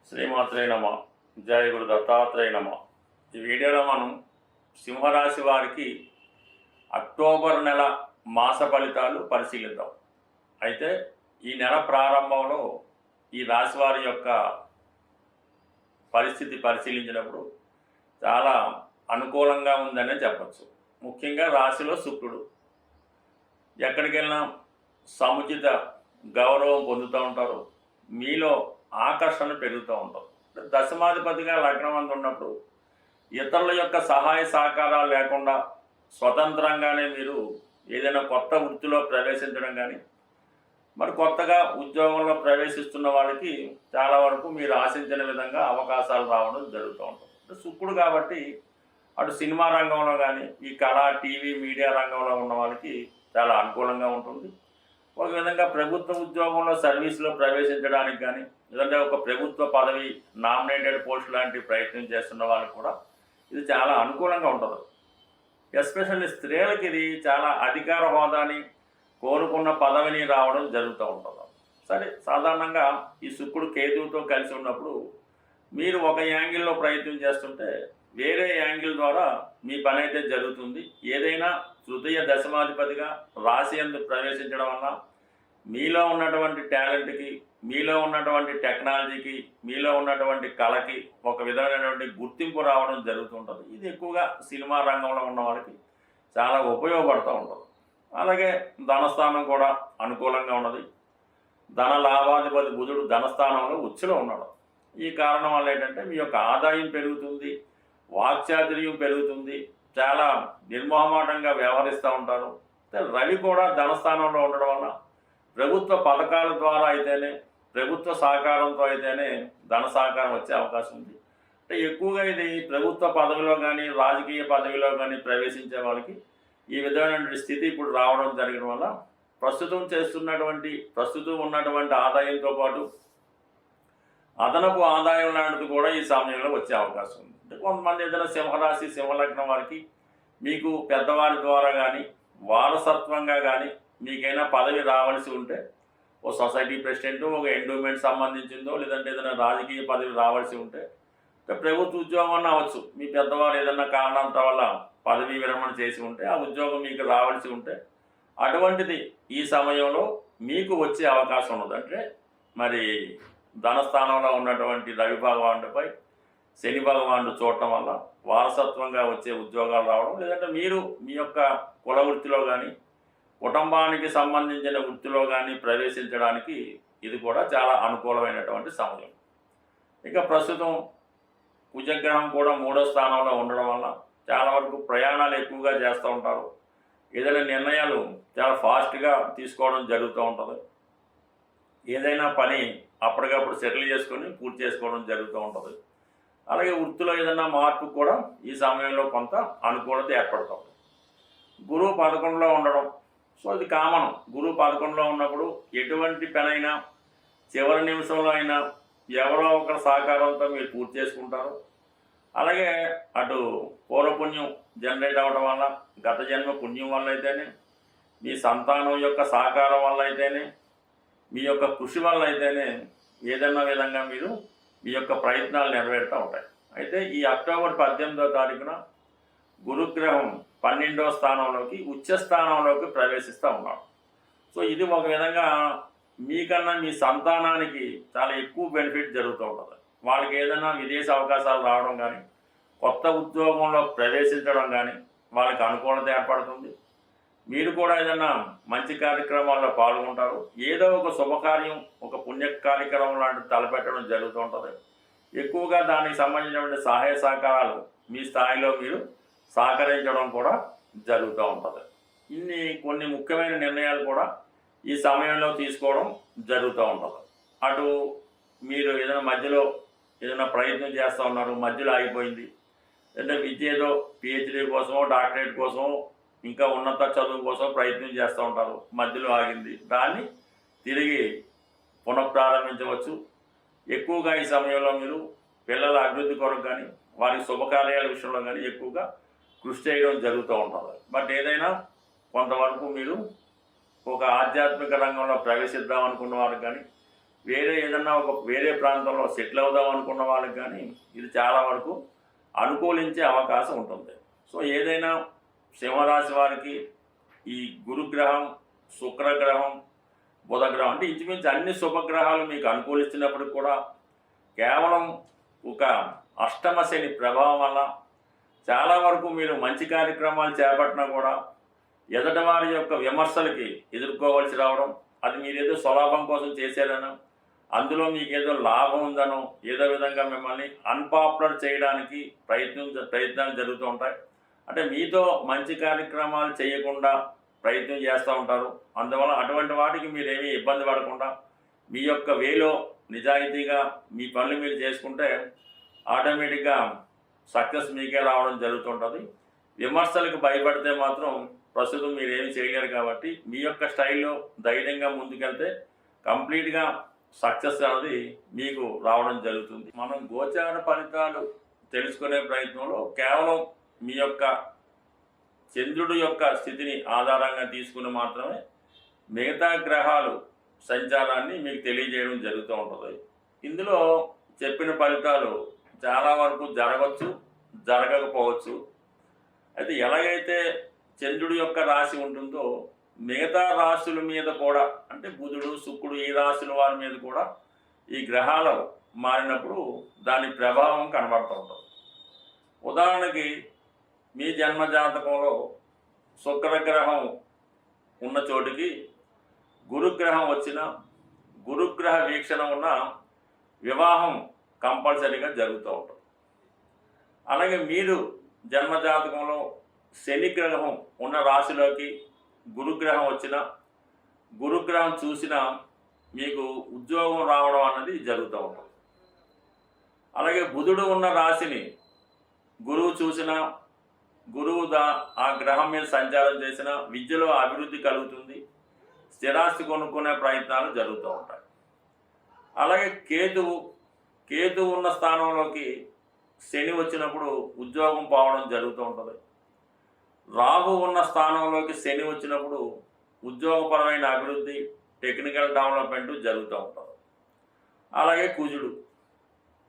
శ్రీమాత్రే నమ. జయ గురు దత్తాత్రేయ నమ. ఈ వీడియోలో మనం సింహరాశి వారికి అక్టోబర్ నెల మాస ఫలితాలు పరిశీలిద్దాం. అయితే ఈ నెల ప్రారంభంలో ఈ రాశి వారి యొక్క పరిస్థితి పరిశీలించినప్పుడు చాలా అనుకూలంగా ఉందనే చెప్పచ్చు. ముఖ్యంగా రాశిలో శుక్రుడు ఎక్కడికి వెళ్ళినా సముచిత గౌరవం పొందుతూ ఉంటారు. మీలో ఆకర్షణ పెరుగుతూ ఉంటుంది. దశమాధిపతిగా లగ్నం అందు ఉన్నప్పుడు ఇతరుల యొక్క సహాయ సహకారాలు లేకుండా స్వతంత్రంగానే మీరు ఏదైనా కొత్త వృత్తిలో ప్రవేశించడం కానీ మరి కొత్తగా ఉద్యోగంలో ప్రవేశిస్తున్న వాళ్ళకి చాలా వరకు మీరు ఆశించిన విధంగా అవకాశాలు రావడం జరుగుతూ ఉంటుంది. శుక్రుడు కాబట్టి అటు సినిమా రంగంలో కానీ ఈ కళ టీవీ మీడియా రంగంలో ఉన్న వాళ్ళకి చాలా అనుకూలంగా ఉంటుంది. ఒక విధంగా ప్రభుత్వ ఉద్యోగంలో సర్వీస్లో ప్రవేశించడానికి కానీ లేదంటే ఒక ప్రభుత్వ పదవి నామినేటెడ్ పోస్ట్ లాంటి ప్రయత్నం చేస్తున్న వాళ్ళకి కూడా ఇది చాలా అనుకూలంగా ఉంటుంది. ఎస్పెషల్లీ స్త్రీలకి ఇది చాలా అధికార హోదాని కోరుకున్న పదవిని రావడం జరుగుతూ ఉంటుంది. సరే, సాధారణంగా ఈ శుక్రుడు కేతువుతో కలిసి ఉన్నప్పుడు మీరు ఒక యాంగిల్లో ప్రయత్నం చేస్తుంటే వేరే యాంగిల్ ద్వారా మీ పని అయితే జరుగుతుంది. ఏదైనా తృతీయ దశమాధిపతిగా రాశి యందు ప్రవేశించడం వల్ల మీలో ఉన్నటువంటి టాలెంట్కి, మీలో ఉన్నటువంటి టెక్నాలజీకి, మీలో ఉన్నటువంటి కళకి ఒక విధమైనటువంటి గుర్తింపు రావడం జరుగుతుంటుంది. ఇది ఎక్కువగా సినిమా రంగంలో ఉన్న వాళ్ళకి చాలా ఉపయోగపడుతూ ఉంటుంది. అలాగే ధనస్థానం కూడా అనుకూలంగా ఉన్నది. ధన లాభాధిపతి బుధుడు ధనస్థానంలో ఉచ్చులో ఉన్నాడు. ఈ కారణం వల్ల ఏంటంటే మీ యొక్క ఆదాయం పెరుగుతుంది, వాక్చాతుర్యం పెరుగుతుంది, చాలా నిర్మోహమాటంగా వ్యవహరిస్తూ ఉంటారు. రవి కూడా ధనస్థానంలో ఉండడం వల్ల ప్రభుత్వ పథకాల ద్వారా అయితేనే, ప్రభుత్వ సహకారంతో అయితేనే ధన సహకారం వచ్చే అవకాశం ఉంది. అంటే ఎక్కువగా ఇది ప్రభుత్వ పదవిలో కానీ రాజకీయ పదవిలో కానీ ప్రవేశించే వాళ్ళకి ఈ విధమైనటువంటి స్థితి ఇప్పుడు రావడం జరగడం వల్ల ప్రస్తుతం ఉన్నటువంటి ఆదాయంతో పాటు అదనపు ఆదాయం లాంటిది కూడా ఈ సమయంలో వచ్చే అవకాశం ఉంది. అంటే కొంతమంది ఏదైనా సింహరాశి సింహలగ్నం వారికి మీకు పెద్దవారి ద్వారా కానీ వారసత్వంగా కానీ మీకైనా పదవి రావాల్సి ఉంటే ఓ సొసైటీ ప్రెసిడెంట్, ఒక ఎండోమెంట్ సంబంధించిందో లేదంటే ఏదైనా రాజకీయ పదవి రావాల్సి ఉంటే ప్రభుత్వ ఉద్యోగం అవ్వచ్చు. మీ పెద్దవారు ఏదైనా కారణాంతరం వల్ల పదవీ విరమణ చేసి ఉంటే ఆ ఉద్యోగం మీకు రావాల్సి ఉంటే అటువంటిది ఈ సమయంలో మీకు వచ్చే అవకాశం ఉన్నది. అంటే మరి ధనస్థానంలో ఉన్నటువంటి రవి భగవానుడిపై శని భగవానుడు చూడటం వల్ల వారసత్వంగా వచ్చే ఉద్యోగాలు రావడం, లేదంటే మీరు మీ యొక్క కుల వృత్తిలో కానీ కుటుంబానికి సంబంధించిన వృత్తిలో కానీ ప్రవేశించడానికి ఇది కూడా చాలా అనుకూలమైనటువంటి సమయం. ఇక ప్రస్తుతం కుజగ్రహం కూడా 3వ స్థానంలో ఉండడం వల్ల చాలా వరకు ప్రయాణాలు ఎక్కువగా చేస్తూ ఉంటారు. ఏదైనా నిర్ణయాలు చాలా ఫాస్ట్గా తీసుకోవడం జరుగుతూ ఉంటుంది. ఏదైనా పని అప్పటికప్పుడు సెటిల్ చేసుకొని పూర్తి చేసుకోవడం జరుగుతూ ఉంటుంది. అలాగే వృత్తిలో ఏదైనా మార్పు కూడా ఈ సమయంలో కొంత అనుకూలత ఏర్పడుతుంది. గురువు 11లో ఉండడం, సో ఇది కామన్. గురువు 11లో ఉన్నప్పుడు ఎటువంటి పనైనా చివరి నిమిషంలో అయినా ఎవరో ఒకరి సహకారంతో మీరు పూర్తి చేసుకుంటారు. అలాగే అటు పూర్వపుణ్యం జనరేట్ అవ్వడం వల్ల, గత జన్మ పుణ్యం వల్ల అయితేనే, మీ సంతానం యొక్క సహకారం వల్ల అయితేనే, మీ యొక్క కృషి వల్ల అయితేనే ఏదైనా విధంగా మీరు మీ యొక్క ప్రయత్నాలు నెరవేరుతూ ఉంటాయి. అయితే ఈ అక్టోబర్ 18వ తారీఖున గురుగ్రహం 12వ స్థానంలోకి ఉచ్చ స్థానంలోకి ప్రవేశిస్తూ ఉన్నాడు. సో ఇది ఒక విధంగా మీకన్నా మీ సంతానానికి చాలా ఎక్కువ బెనిఫిట్ జరుగుతూ ఉంటుంది. వాళ్ళకి ఏదైనా విదేశీ అవకాశాలు రావడం కానీ, కొత్త ఉద్యోగంలో ప్రవేశించడం కానీ వాళ్ళకి అనుకూలత ఏర్పడుతుంది. మీరు కూడా ఏదైనా మంచి కార్యక్రమాల్లో పాల్గొంటారు. ఏదో ఒక శుభకార్యం, ఒక పుణ్య కార్యక్రమం లాంటిది తలపెట్టడం జరుగుతూ ఉంటుంది. ఎక్కువగా దానికి సంబంధించినటువంటి సహాయ సహకారాలు మీ స్థాయిలో మీరు సహకరించడం కూడా జరుగుతూ ఉంటుంది. కొన్ని ముఖ్యమైన నిర్ణయాలు కూడా ఈ సమయంలో తీసుకోవడం జరుగుతూ ఉంటుంది. అటు మీరు ఏదైనా మధ్యలో ఏదైనా ప్రయత్నం చేస్తూ ఉన్నారు, మధ్యలో ఆగిపోయింది, అంటే విద్య ఏదో పిహెచ్డీ కోసమో డాక్టరేట్ కోసమో ఇంకా ఉన్నత చదువు కోసం ప్రయత్నం చేస్తూ ఉంటారు, మధ్యలో ఆగింది, దాన్ని తిరిగి పునఃప్రారంభించవచ్చు. ఎక్కువగా ఈ సమయంలో మీరు పిల్లల అభివృద్ధి కొరకు కానీ వారి శుభకార్యాల విషయంలో కానీ ఎక్కువగా కృషి చేయడం జరుగుతూ ఉంటుంది. బట్ ఏదైనా కొంతవరకు మీరు ఒక ఆధ్యాత్మిక రంగంలో ప్రవేశిద్దాం అనుకున్న వారికి కానీ వేరే ఏదన్నా ఒక వేరే ప్రాంతంలో సెటిల్ అవుదాం అనుకున్న వాళ్ళకి కానీ ఇది చాలా వరకు అనుకూలించే అవకాశం ఉంటుంది. సో ఏదైనా సింహరాశి వారికి ఈ గురుగ్రహం, శుక్రగ్రహం, బుధగ్రహం అంటే ఇంచుమించు అన్ని శుభగ్రహాలు మీకు అనుకూలిస్తున్నప్పటికి కూడా కేవలం ఒక అష్టమ శని ప్రభావం వల్ల చాలా వరకు మీరు మంచి కార్యక్రమాలు చేపట్టినా కూడా ఎదుటి వారి యొక్క విమర్శలకి ఎదుర్కోవాల్సి రావడం, అది మీరేదో స్వలాభం కోసం చేశారనో, అందులో మీకు ఏదో లాభం ఉందనో, ఏదో విధంగా మిమ్మల్ని అన్పాపులర్ చేయడానికి ప్రయత్నాలు జరుగుతూ ఉంటాయి. అంటే మీతో మంచి కార్యక్రమాలు చేయకుండా ప్రయత్నం చేస్తూ ఉంటారు. అందువల్ల అటువంటి వాటికి మీరేమీ ఇబ్బంది పడకుండా మీ యొక్క వేలో నిజాయితీగా మీ పనులు మీరు చేసుకుంటే ఆటోమేటిక్గా సక్సెస్ మీకే రావడం జరుగుతుంటుంది. విమర్శలకు భయపడితే మాత్రం ప్రస్తుతం మీరు ఏమి చేయలేరు. కాబట్టి మీ యొక్క స్టైల్లో ధైర్యంగా ముందుకెళ్తే కంప్లీట్గా సక్సెస్ అనేది మీకు రావడం జరుగుతుంది. మనం గోచార ఫలితాలు తెలుసుకునే ప్రయత్నంలో కేవలం మీ యొక్క చంద్రుడి యొక్క స్థితిని ఆధారంగా తీసుకుని మాత్రమే మిగతా గ్రహాలు సంచారాన్ని మీకు తెలియజేయడం జరుగుతూ ఉంటుంది. ఇందులో చెప్పిన ఫలితాలు చాలా వరకు జరగవచ్చు, జరగకపోవచ్చు. అయితే ఎలాగైతే చంద్రుడి యొక్క రాశి ఉంటుందో మిగతా రాశుల మీద కూడా, అంటే బుధుడు, శుక్రుడు ఈ రాశుల వారి మీద కూడా ఈ గ్రహాలు మారినప్పుడు దాని ప్రభావం కనబడుతూ ఉంటుంది. ఉదాహరణకి మీ జన్మ జాతకంలో శుక్రగ్రహం ఉన్న చోటికి గురుగ్రహం వచ్చిన, గురుగ్రహ వీక్షణ ఉన్న వివాహం కంపల్సరీగా జరుగుతూ ఉంటుంది. అలాగే మీరు జన్మజాతకంలో శని గ్రహం ఉన్న రాశిలోకి గురుగ్రహం వచ్చిన, గురుగ్రహం చూసిన మీకు ఉద్యోగం రావడం అన్నది జరుగుతూ ఉంటుంది. అలాగే బుధుడు ఉన్న రాశిని గురువు చూసిన, గురువు ఆ గ్రహం మీద సంచారం చేసిన విద్యలో అభివృద్ధి కలుగుతుంది, స్థిరాస్తి కొనుక్కునే ప్రయత్నాలు జరుగుతూ ఉంటాయి. అలాగే కేతువు ఉన్న స్థానంలోకి శని వచ్చినప్పుడు ఉద్యోగం పోవడం జరుగుతూ ఉంటుంది. రాహు ఉన్న స్థానంలోకి శని వచ్చినప్పుడు ఉద్యోగపరమైన అభివృద్ధి, టెక్నికల్ డెవలప్మెంట్ జరుగుతూ ఉంటుంది. అలాగే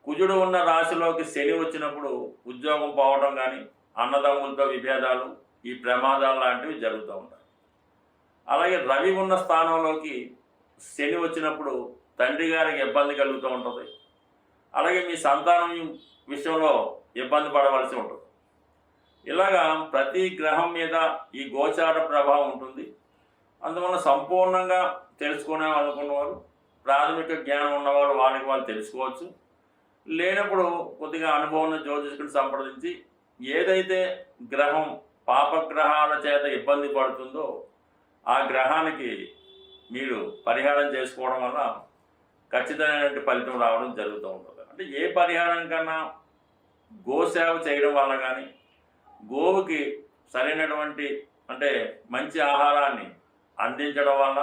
కుజుడు ఉన్న రాశిలోకి శని వచ్చినప్పుడు ఉద్యోగం పోవడం కానీ, అన్నదమ్ములతో విభేదాలు, ఈ ప్రమాదాలు లాంటివి జరుగుతూ ఉంటాయి. అలాగే రవి ఉన్న స్థానంలోకి శని వచ్చినప్పుడు తండ్రి గారికి ఇబ్బంది కలుగుతూ ఉంటుంది. అలాగే మీ సంతానం విషయంలో ఇబ్బంది పడవలసి ఉంటుంది. ఇలాగా ప్రతి గ్రహం మీద ఈ గోచార ప్రభావం ఉంటుంది. అందువల్ల సంపూర్ణంగా తెలుసుకునే అనుకున్నవారు, ప్రాథమిక జ్ఞానం ఉన్నవారు వాళ్ళు తెలుసుకోవచ్చు. లేనప్పుడు కొద్దిగా అనుభవం జ్యోతిష్కుని సంప్రదించి ఏదైతే గ్రహం పాపగ్రహాల చేత ఇబ్బంది పడుతుందో ఆ గ్రహానికి మీరు పరిహారం చేసుకోవడం వల్ల ఖచ్చితమైనటువంటి ఫలితం రావడం జరుగుతూ ఉంటుంది. అంటే ఏ పరిహారం కన్నా గోసేవ చేయడం వల్ల కానీ, గోవుకి సరైనటువంటి అంటే మంచి ఆహారాన్ని అందించడం వల్ల,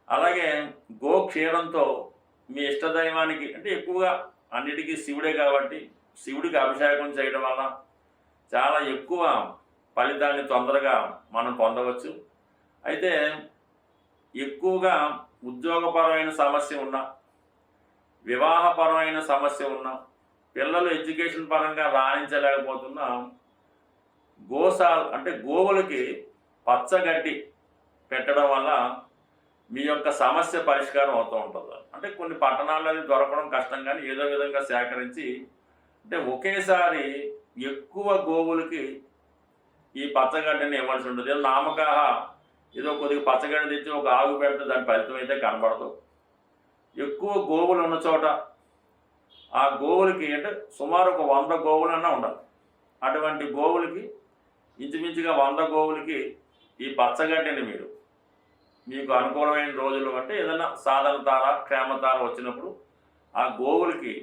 అలాగే గో క్షీరంతో మీ ఇష్టదైవానికి అంటే ఎక్కువగా అన్నిటికీ శివుడే కాబట్టి శివుడికి అభిషేకం చేయడం వల్ల చాలా ఎక్కువ ఫలితాన్ని తొందరగా మనం పొందవచ్చు. అయితే ఎక్కువగా ఉద్యోగపరమైన సమస్య ఉన్నా, వివాహపరమైన సమస్య ఉన్నా, పిల్లలు ఎడ్యుకేషన్ పరంగా రాణించలేకపోతున్నా అంటే గోవులకి పచ్చగడ్డి పెట్టడం వల్ల మీ యొక్క సమస్య పరిష్కారం అవుతూ ఉంటుంది. అంటే కొన్ని పట్టణాల్లో అది దొరకడం కష్టం, కానీ ఏదో విధంగా సేకరించి అంటే ఒకేసారి ఎక్కువ గోవులకి ఈ పచ్చగడ్డిని ఇవ్వాల్సి ఉంటుంది. ఏదో నామకాహ ఏదో కొద్దిగా పచ్చగడ్డి తెచ్చి ఒక ఆగు పెడితే దాని ఫలితం అయితే కనబడదు. ఎక్కువ గోవులు ఉన్న చోట ఆ గోవులకి అంటే సుమారు ఒక 100 గోవులన్నా ఉండాలి. అటువంటి గోవులకి ఇంచుమించుగా 100 గోవులకి ఈ పచ్చగడ్డిని మీకు అనుకూలమైన రోజులు అంటే ఏదైనా సాధన తార, క్షేమతార వచ్చినప్పుడు ఆ గోవులకి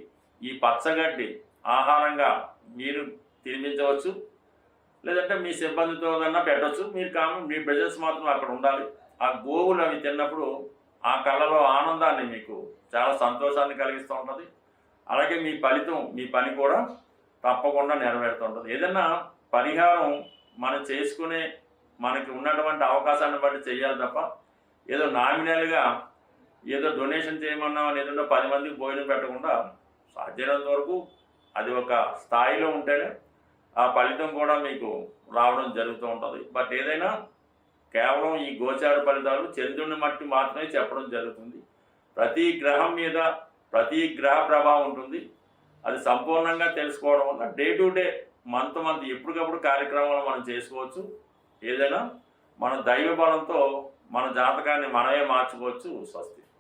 ఈ పచ్చగడ్డి ఆహారంగా మీరు తినిపించవచ్చు. లేదంటే మీ సిబ్బందితో కన్నా పెట్టవచ్చు. మీ బిజినెస్ మాత్రం అక్కడ ఉండాలి. ఆ గోవులు అవి తిన్నప్పుడు ఆ కళ్ళలో ఆనందాన్ని మీకు చాలా సంతోషాన్ని కలిగిస్తూ ఉంటుంది. అలాగే మీ ఫలితం, మీ పని కూడా తప్పకుండా నెరవేరుతుంటుంది. ఏదైనా పరిహారం మనం చేసుకునే మనకి ఉన్నటువంటి అవకాశాన్ని బట్టి చేయాలి తప్ప ఏదో నామినల్గా ఏదో డొనేషన్ చేయమన్నా ఏదో 10 మందికి భోజనం పెట్టకుండా సాధ్యమైనంత వరకు అది ఒక స్థాయిలో ఉంటేనే ఆ ఫలితం కూడా మీకు రావడం జరుగుతూ ఉంటుంది. బట్ ఏదైనా కేవలం ఈ గోచార ఫలితాలు చంద్రుని మట్టి మాత్రమే చెప్పడం జరుగుతుంది. ప్రతి గ్రహం మీద ప్రతి గ్రహ ప్రభావం ఉంటుంది. అది సంపూర్ణంగా తెలుసుకోవడం వల్ల డే టు డే మంత్ ఎప్పటికప్పుడు కార్యక్రమాలు మనం చేసుకోవచ్చు. ఏదైనా మన దైవ బలంతో మన జాతకాన్ని మనమే మార్చుకోవచ్చు. స్వస్తి.